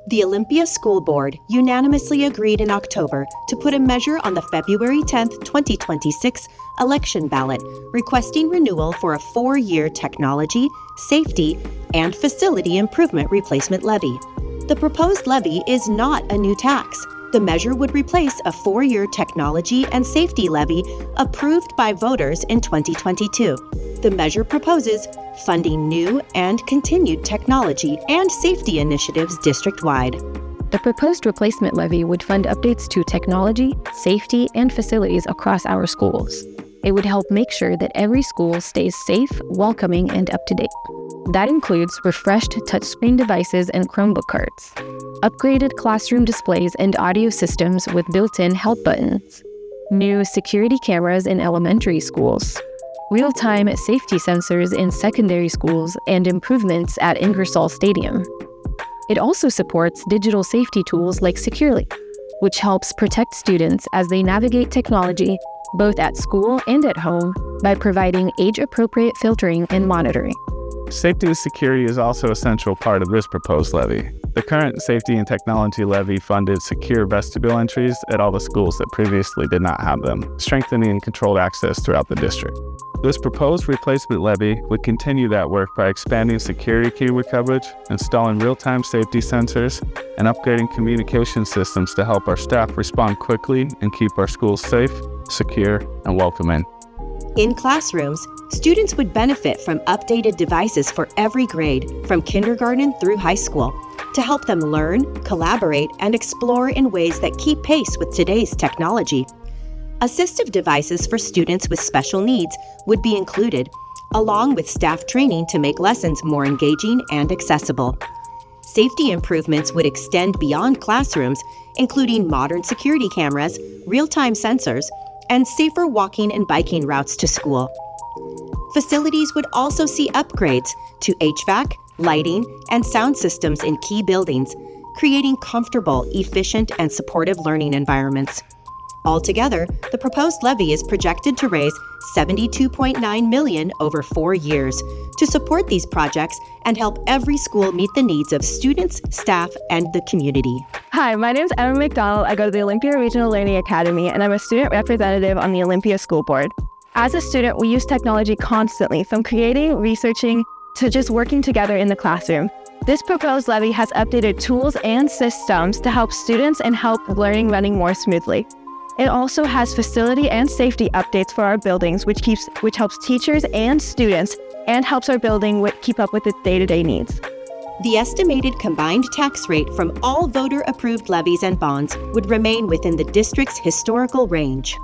The Olympia School Board unanimously agreed in October to put a measure on the February 10, 2026 election ballot requesting renewal for a 4-year technology, safety, and facility improvement replacement levy. The proposed levy is not a new tax. The measure would replace a 4-year technology and safety levy approved by voters in 2022. The measure proposes funding new and continued technology and safety initiatives district-wide. The proposed replacement levy would fund updates to technology, safety, and facilities across our schools. It would help make sure that every school stays safe, welcoming, and up-to-date. That includes refreshed touchscreen devices and Chromebook cards, upgraded classroom displays and audio systems with built-in help buttons, new security cameras in elementary schools, real-time safety sensors in secondary schools, and improvements at Ingersoll Stadium. It also supports digital safety tools like Securely, which helps protect students as they navigate technology both at school and at home by providing age-appropriate filtering and monitoring. Safety and security is also a central part of this proposed levy. The current safety and technology levy funded secure vestibule entries at all the schools that previously did not have them, strengthening controlled access throughout the district. This proposed replacement levy would continue that work by expanding security keyword coverage, installing real-time safety sensors, and upgrading communication systems to help our staff respond quickly and keep our schools safe, secure, and welcoming. In classrooms, students would benefit from updated devices for every grade, from kindergarten through high school, to help them learn, collaborate, and explore in ways that keep pace with today's technology. Assistive devices for students with special needs would be included, along with staff training to make lessons more engaging and accessible. Safety improvements would extend beyond classrooms, including modern security cameras, real-time sensors, and safer walking and biking routes to school. Facilities would also see upgrades to HVAC, lighting, and sound systems in key buildings, creating comfortable, efficient, and supportive learning environments. Altogether, the proposed levy is projected to raise $72.9 million over 4 years to support these projects and help every school meet the needs of students, staff, and the community. Hi, my name is Emma McDonald. I go to the Olympia Regional Learning Academy, and I'm a student representative on the Olympia School Board. As a student, we use technology constantly, from creating, researching, to just working together in the classroom. This proposed levy has updated tools and systems to help students and help learning running more smoothly. It also has facility and safety updates for our buildings, which helps teachers and students and helps our building keep up with its day-to-day needs. The estimated combined tax rate from all voter-approved levies and bonds would remain within the district's historical range.